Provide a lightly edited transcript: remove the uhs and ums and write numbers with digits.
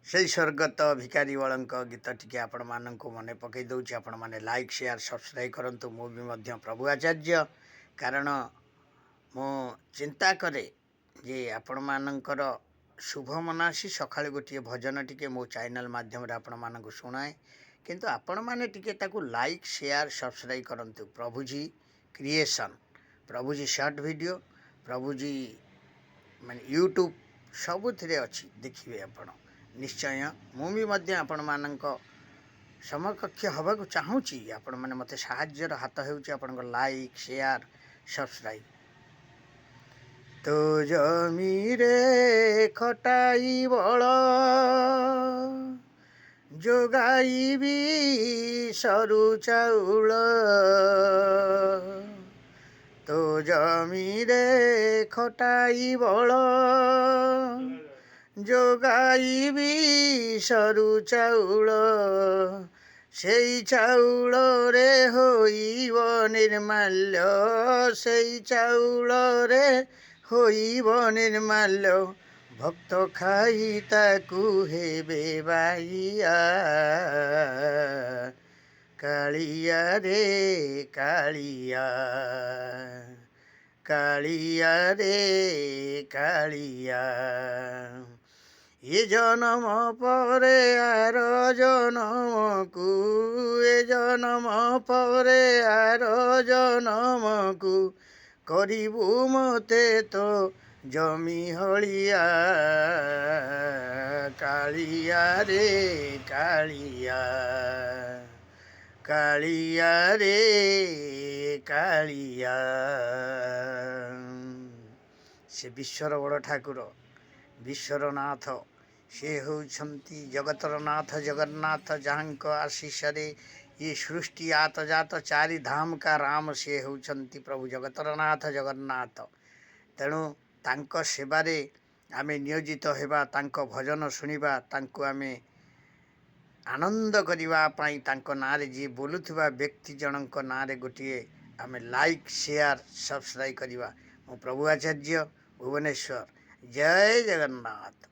से स्वर्गत भिखारी बलंक गीत टी आपण मानक मन पकई दूँ आपण मैंने लाइक शेयर सब्सक्राइब करूँ। मुझे प्रभु आचार्य कारण मु चिंता करे जे आपण मानकर शुभ मनासी सका गोटे भजन टी मो चैनल माध्यम आपण मानक शुणाए किंतु आपण मैंने टी लाइक शेयर सब्सक्राइब करूँ। प्रभुजी क्रिएशन प्रभुजी शॉर्ट वीडियो प्रभुजी माने यूट्यूब सबुथिरे अच्छी देखिए आपण निश्चय मुझे आपण मानक समकक्ष हवा चाहूँगी। आपण मैंने मत साहाय्यर हाथ हो लाइक शेयर सब्सक्राइब। तो जमीरे खटाई बल जोगाइबी सरू चाउल तो जमीरे खटाई बल जोगाइबी सरू चाउल सेई चाउल रे होइब निर्माल्य सेई चाउल रे होइब निर्माल्य भक्त खाई ताकू हेबे बाइया कालिया रे कालिया कालिया रे कालिया ये जन्म परे आर जन्म को ये जन्म परे आर जन्म को करिबू मते तो जमी हलिया कालिया रे कालिया कालिया रे कालिया। से विश्वर बड़ ठाकुर विश्वर नाथ से होउछंती जगतर नाथ जगन्नाथ जहाँक आशीष रे ये सृष्टि आत जात चारि धाम का राम से होउछंती प्रभु जगतर नाथ जगन्नाथ। तेणु तांक सेवारे आमे नियोजित हेबा तांक भजन शुणिबा तांको आमे आनंद करिबा पई तांको नारे जी बोलुथिबा व्यक्ति जनक नारे गोटिए आमे लाइक शेयर सब्सक्राइब करिबा। मो प्रभु आचार्य भुवनेश्वर जय जगन्नाथ।